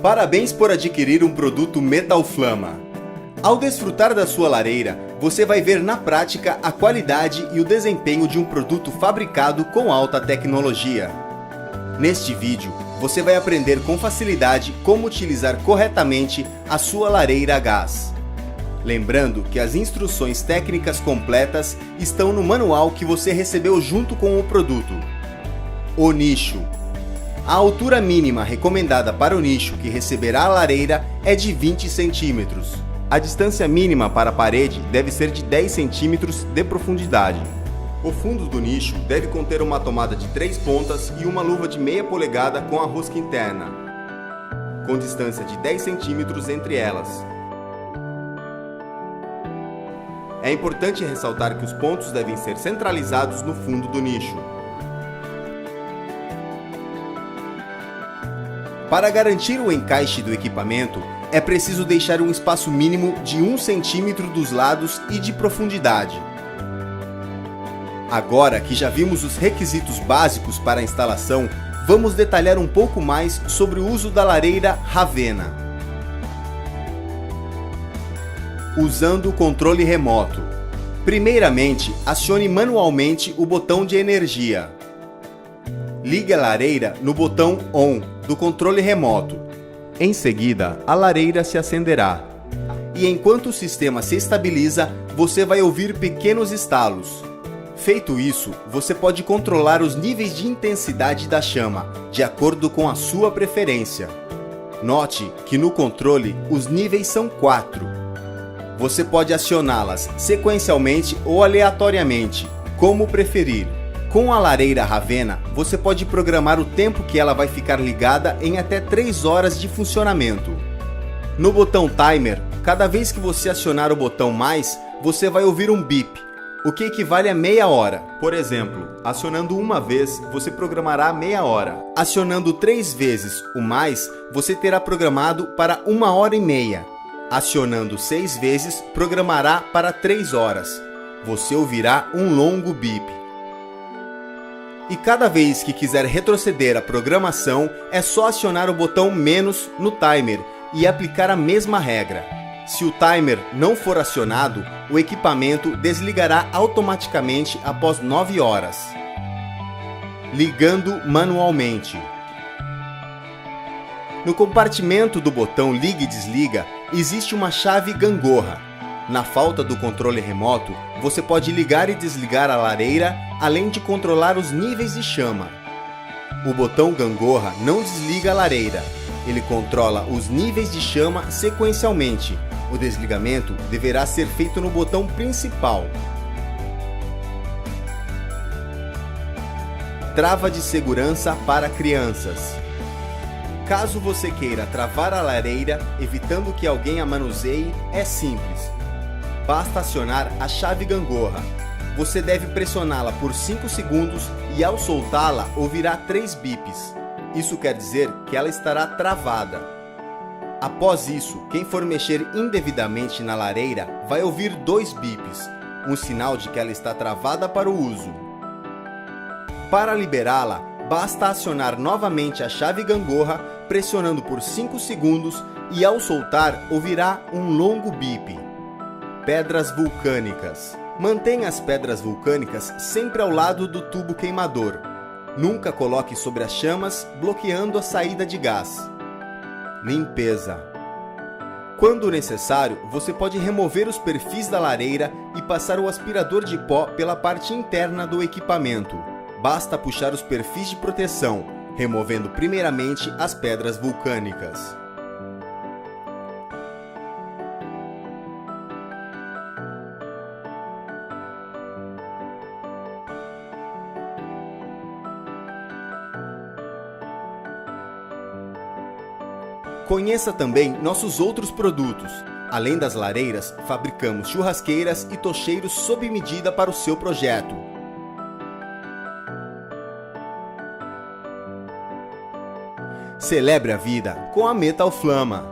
Parabéns por adquirir um produto Metal Flama. Ao desfrutar da sua lareira, você vai ver na prática a qualidade e o desempenho de um produto fabricado com alta tecnologia. Neste vídeo, você vai aprender com facilidade como utilizar corretamente a sua lareira a gás. Lembrando que as instruções técnicas completas estão no manual que você recebeu junto com o produto. O nicho. A altura mínima recomendada para o nicho que receberá a lareira é de 20 centímetros. A distância mínima para a parede deve ser de 10 centímetros de profundidade. O fundo do nicho deve conter uma tomada de 3 pontas e uma luva de meia polegada com a rosca interna, com distância de 10 centímetros entre elas. É importante ressaltar que os pontos devem ser centralizados no fundo do nicho. Para garantir o encaixe do equipamento, é preciso deixar um espaço mínimo de 1 centímetro dos lados e de profundidade. Agora que já vimos os requisitos básicos para a instalação, vamos detalhar um pouco mais sobre o uso da lareira Ravenna. Usando o controle remoto. Primeiramente, acione manualmente o botão de energia. Ligue a lareira no botão ON do controle remoto. Em seguida, a lareira se acenderá. E enquanto o sistema se estabiliza, você vai ouvir pequenos estalos. Feito isso, você pode controlar os níveis de intensidade da chama, de acordo com a sua preferência. Note que no controle os níveis são 4. Você pode acioná-las sequencialmente ou aleatoriamente, como preferir. Com a lareira Ravenna, você pode programar o tempo que ela vai ficar ligada em até 3 horas de funcionamento. No botão Timer, cada vez que você acionar o botão mais, você vai ouvir um bip, o que equivale a meia hora. Por exemplo, acionando uma vez, você programará meia hora. Acionando 3 vezes o mais, você terá programado para 1h30. Acionando 6 vezes, programará para 3 horas. Você ouvirá um longo bip. E cada vez que quiser retroceder a programação, é só acionar o botão menos no timer e aplicar a mesma regra. Se o timer não for acionado, o equipamento desligará automaticamente após 9 horas. Ligando manualmente. No compartimento do botão liga e desliga, existe uma chave gangorra. Na falta do controle remoto, você pode ligar e desligar a lareira, além de controlar os níveis de chama. O botão gangorra não desliga a lareira, ele controla os níveis de chama sequencialmente. O desligamento deverá ser feito no botão principal. Trava de segurança para crianças. Caso você queira travar a lareira, evitando que alguém a manuseie, é simples. Basta acionar a chave gangorra. Você deve pressioná-la por 5 segundos e ao soltá-la ouvirá 3 bips. Isso quer dizer que ela estará travada. Após isso, quem for mexer indevidamente na lareira vai ouvir 2 bips, um sinal de que ela está travada para o uso. Para liberá-la, basta acionar novamente a chave gangorra, pressionando por 5 segundos e ao soltar ouvirá um longo bip. Pedras vulcânicas. Mantenha as pedras vulcânicas sempre ao lado do tubo queimador. Nunca coloque sobre as chamas, bloqueando a saída de gás. Limpeza. Quando necessário, você pode remover os perfis da lareira e passar o aspirador de pó pela parte interna do equipamento. Basta puxar os perfis de proteção, removendo primeiramente as pedras vulcânicas. Conheça também nossos outros produtos. Além das lareiras, fabricamos churrasqueiras e tocheiros sob medida para o seu projeto. Celebre a vida com a Metal Flama.